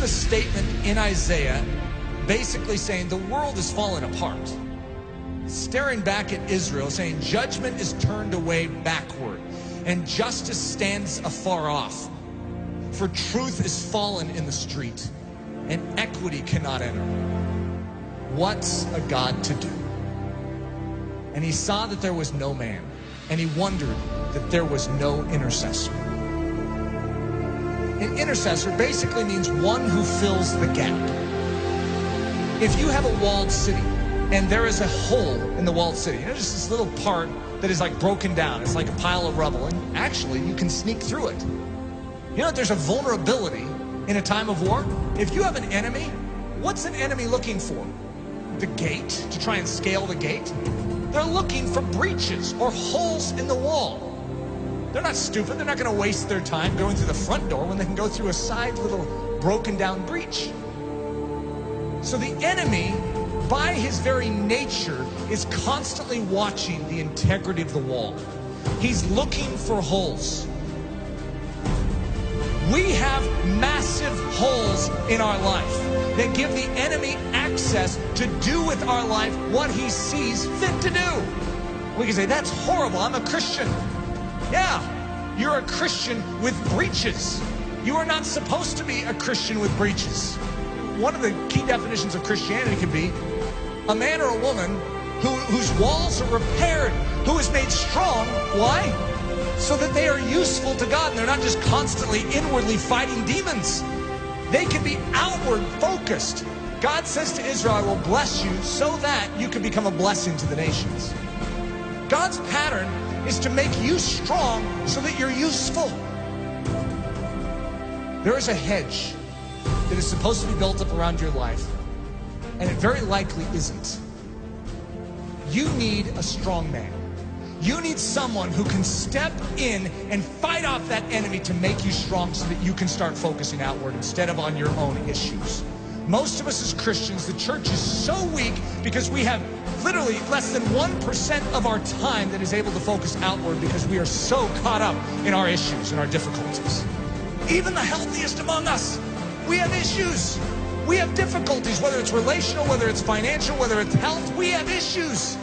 the statement in Isaiah basically saying the world is falling apart. Staring back at Israel, saying judgment is turned away backward and justice stands afar off. For truth is fallen in the street and equity cannot enter. What's a God to do? And he saw that there was no man, and he wondered that there was no intercessor. An intercessor basically means one who fills the gap. If you have a walled city and there is a hole in the walled city, you know, just this little part that is like broken down, it's like a pile of rubble, and actually you can sneak through it. You know that there's a vulnerability in a time of war? If you have an enemy, what's an enemy looking for? The gate, to try and scale the gate? They're looking for breaches or holes in the wall. They're not stupid. They're not going to waste their time going through the front door when they can go through a side little broken down breach. So the enemy, by his very nature, is constantly watching the integrity of the wall. He's looking for holes. We have massive holes in our life that give the enemy access to do with our life what he sees fit to do. We can say, that's horrible, I'm a Christian. Yeah, you're a Christian with breaches. You are not supposed to be a Christian with breaches. One of the key definitions of Christianity could be a man or a woman whose walls are repaired, who is made strong. Why? So that they are useful to God and they're not just constantly inwardly fighting demons. They can be outward focused. God says to Israel, I will bless you so that you can become a blessing to the nations. God's pattern is to make you strong so that you're useful. There is a hedge that is supposed to be built up around your life, and it very likely isn't. You need a strong man. You need someone who can step in and fight off that enemy to make you strong so that you can start focusing outward instead of on your own issues. Most of us as Christians, the church is so weak because we have literally less than 1% of our time that is able to focus outward because we are so caught up in our issues and our difficulties. Even the healthiest among us, we have issues. We have difficulties, whether it's relational, whether it's financial, whether it's health, we have issues.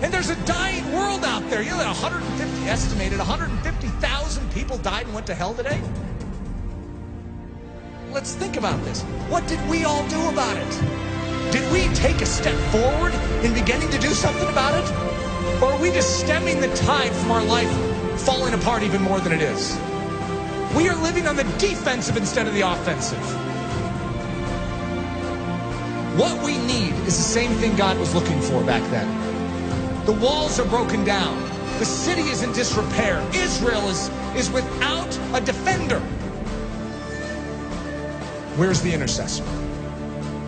And there's a dying world out there. You know that estimated 150,000 people died and went to hell today? Let's think about this. What did we all do about it? Did we take a step forward in beginning to do something about it? Or are we just stemming the tide from our life falling apart even more than it is? We are living on the defensive instead of the offensive. What we need is the same thing God was looking for back then. The walls are broken down. The city is in disrepair. Israel is without a defender. Where's the intercessor?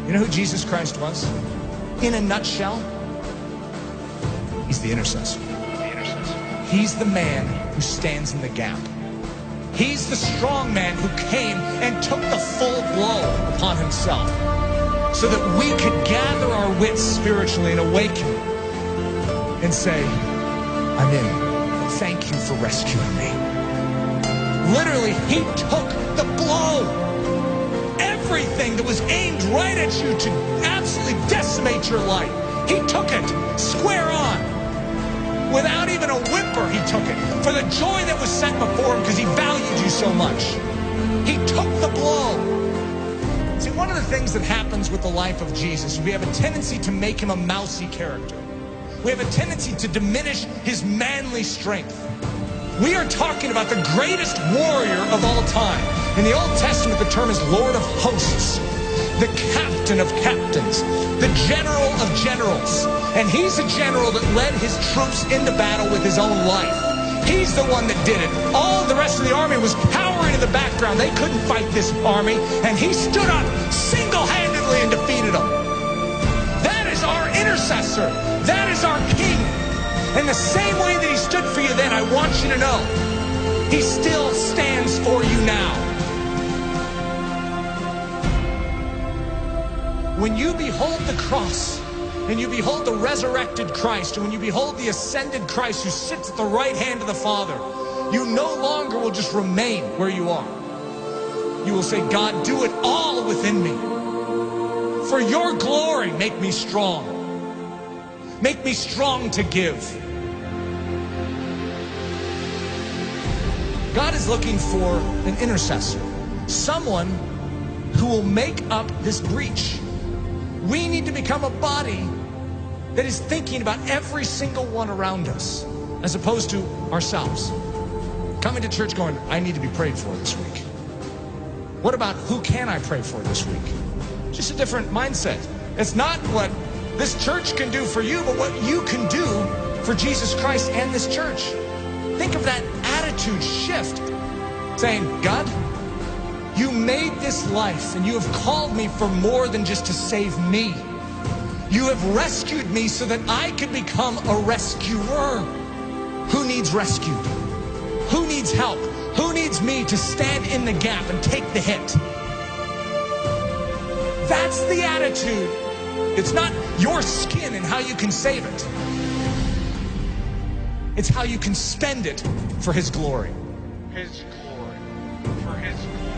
You know who Jesus Christ was? In a nutshell, he's the intercessor. He's the man who stands in the gap. He's the strong man who came and took the full blow upon himself so that we could gather our wits spiritually and awaken and say, I'm in. Thank you for rescuing me. Literally, he took the blow. Everything that was aimed right at you to absolutely decimate your life, he took it square on. Without even a whimper, he took it for the joy that was set before him because he valued you so much. He took the blow. See, one of the things that happens with the life of Jesus, we have a tendency to make him a mousy character. We have a tendency to diminish his manly strength. We are talking about the greatest warrior of all time. In the Old Testament, the term is Lord of Hosts, the captain of captains, the general of generals. And he's a general that led his troops into battle with his own life. He's the one that did it. All the rest of the army was cowering in the background. They couldn't fight this army. And he stood up single-handedly and defeated them. That is our intercessor. That is our king. And the same way that he stood for you then, I want you to know, he still stands for you now. When you behold the cross, and you behold the resurrected Christ, and when you behold the ascended Christ who sits at the right hand of the Father, you no longer will just remain where you are. you will say, God, do it all within me. For your glory, make me strong. Make me strong to give. God is looking for an intercessor, someone who will make up this breach. We need to become a body that is thinking about every single one around us, as opposed to ourselves. Coming to church going, I need to be prayed for this week. What about who can I pray for this week? Just a different mindset. It's not what this church can do for you, but what you can do for Jesus Christ and this church. Think of that attitude shift, saying, God, you made this life and you have called me for more than just to save me. You have rescued me so that I could become a rescuer. Who needs rescued? Who needs help? Who needs me to stand in the gap and take the hit? That's the attitude. It's not your skin and how you can save it. It's how you can spend it for His glory. His glory. For His glory.